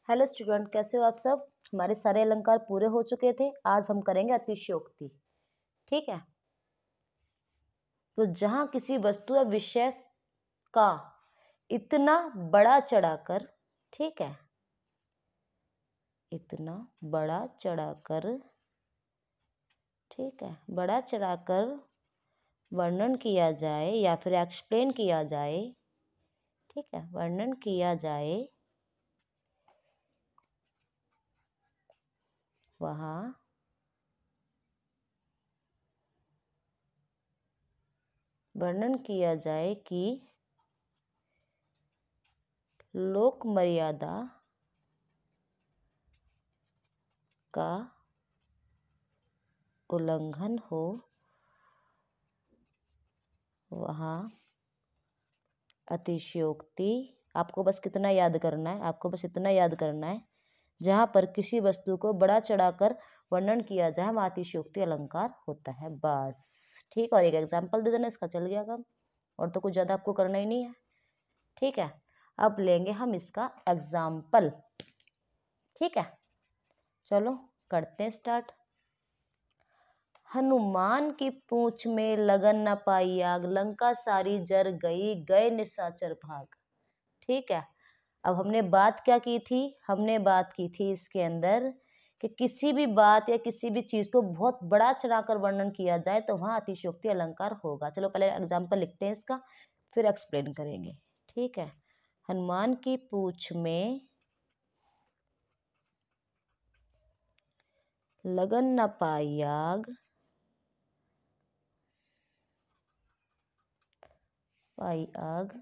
Hello student, कैसे हो आप सब। हमारे सारे अलंकार पूरे हो चुके थे। आज हम करेंगे अतिशयोक्ति। ठीक है। तो जहां किसी वस्तु या विषय का इतना बड़ा चढ़ाकर, ठीक है, इतना बड़ा चढ़ाकर, ठीक है, बड़ा चढ़ाकर वर्णन किया जाए या फिर एक्सप्लेन किया जाए, ठीक है, वर्णन किया जाए, वहां वर्णन किया जाए कि लोक मर्यादा का उल्लंघन हो, वहाँ अतिशयोक्ति। आपको बस कितना याद करना है, आपको बस इतना याद करना है, जहाँ पर किसी वस्तु को बड़ा चढ़ाकर वर्णन किया जाए वहाँ अतिशयोक्ति अलंकार होता है, बस। ठीक। और एक एग्जाम्पल दे देना, इसका चल गया काम। और तो कुछ ज़्यादा आपको करना ही नहीं है। ठीक है। अब लेंगे हम इसका एग्जाम्पल। ठीक है, चलो करते हैं स्टार्ट। हनुमान की पूंछ में लगन न पाई आग, लंका सारी जर गई, गए निशाचर भाग। ठीक है। अब हमने बात क्या की थी, हमने बात की थी इसके अंदर कि किसी भी बात या किसी भी चीज को बहुत बड़ा चढ़ाकर वर्णन किया जाए तो वहां अतिशयोक्ति अलंकार होगा। चलो पहले एग्जाम्पल लिखते हैं इसका, फिर एक्सप्लेन करेंगे। ठीक है। हनुमान की पूंछ में लगन न पाई आग, पाई आग,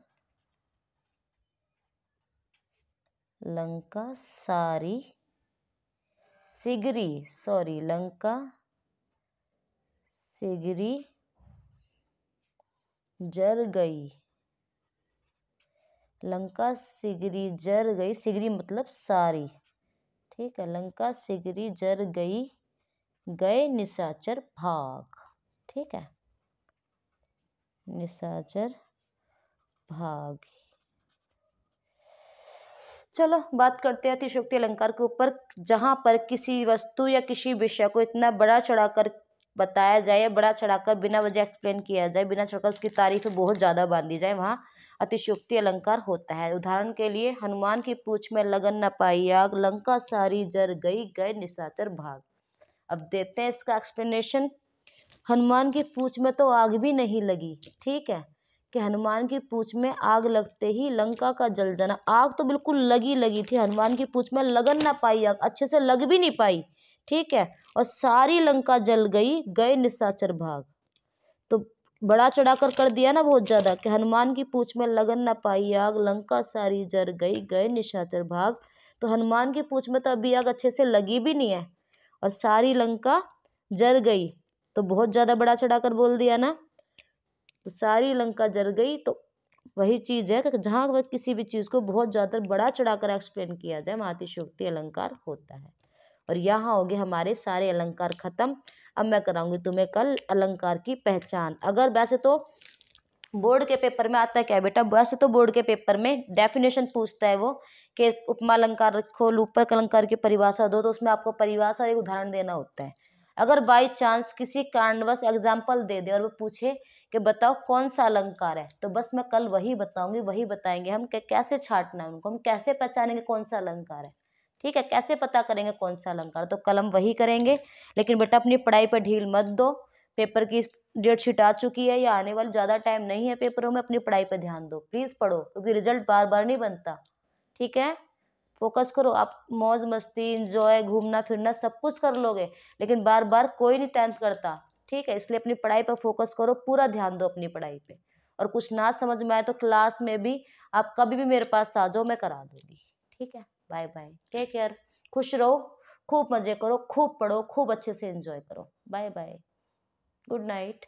लंका सारी सिगरी, सॉरी, लंका सिगरी जर गई, लंका सिगरी जर गई, सिगरी मतलब सारी। ठीक है। लंका सिगरी जर गई, गए निशाचर भाग। ठीक है, निशाचर भाग। चलो बात करते हैं अतिशयोक्ति अलंकार के ऊपर। जहां पर किसी वस्तु या किसी विषय को इतना बड़ा चढ़ाकर बताया जाए, बड़ा चढ़ाकर बिना वजह एक्सप्लेन किया जाए, बिना चढ़ाकर उसकी तारीफ बहुत ज्यादा बांधी जाए, वहां अतिशयोक्ति अलंकार होता है। उदाहरण के लिए, हनुमान की पूंछ में लगन न पाई आग, लंका सारी जर गई, गए निशाचर भाग। अब देते हैं इसका एक्सप्लेनेशन। हनुमान की पूंछ में तो आग भी नहीं लगी। ठीक है, कि हनुमान की पूंछ में आग लगते ही लंका का जल जाना। आग तो बिल्कुल लगी लगी थी, हनुमान की पूंछ में लगन ना पाई आग, अच्छे से लग भी नहीं पाई। ठीक है, और सारी लंका जल गई, गए निशाचर भाग। तो बड़ा चढ़ाकर कर दिया ना बहुत ज्यादा, कि हनुमान की पूंछ में लगन ना पाई आग, लंका सारी जर गई, गए निशाचर भाग। तो हनुमान की पूंछ में तो अभी आग अच्छे से लगी भी नहीं है, और सारी लंका जर गई, तो बहुत ज्यादा बड़ा चढ़ाकर बोल दिया ना। तो सारी लंका जल गई, तो वही चीज है कि जहां वह किसी भी चीज को बहुत ज्यादा बड़ा चढ़ाकर एक्सप्लेन किया जाए वहां अतिशयोक्ति अलंकार होता है। और यहाँ हो गए हमारे सारे अलंकार खत्म। अब मैं कराऊंगी तुम्हें कल अलंकार की पहचान। अगर वैसे तो बोर्ड के पेपर में आता है क्या बेटा, वैसे तो बोर्ड के पेपर में डेफिनेशन पूछता है वो कि उपमा अलंकार रखो, लूपर अलंकार की परिभाषा दो, तो उसमें आपको परिभाषा एक उदाहरण देना होता है। अगर बाई चांस किसी कारणवश एग्जाम्पल दे दे और वो पूछे कि बताओ कौन सा अलंकार है, तो बस मैं कल वही बताऊंगी, वही बताएंगे हम कि कैसे छांटना है उनको, हम कैसे पहचानेंगे कौन सा अलंकार है। ठीक है, कैसे पता करेंगे कौन सा अलंकार, तो कल हम वही करेंगे। लेकिन बेटा अपनी पढ़ाई पर ढील मत दो, पेपर की डेट शीट आ चुकी है, या आने वाली ज़्यादा टाइम नहीं है पेपरों में, अपनी पढ़ाई पर ध्यान दो, प्लीज़ पढ़ो, क्योंकि रिजल्ट बार बार नहीं बनता। ठीक है, फोकस करो। आप मौज मस्ती इंजॉय घूमना फिरना सब कुछ कर लोगे, लेकिन बार बार कोई नहीं 10th करता। ठीक है, इसलिए अपनी पढ़ाई पर फोकस करो, पूरा ध्यान दो अपनी पढ़ाई पे। और कुछ ना समझ में आए तो क्लास में भी आप कभी भी मेरे पास आ जाओ, मैं करा दूंगी। ठीक है, बाय बाय, टेक केयर, खुश रहो, खूब मजे करो, खूब पढ़ो, खूब अच्छे से एंजॉय करो। Bye bye, good night.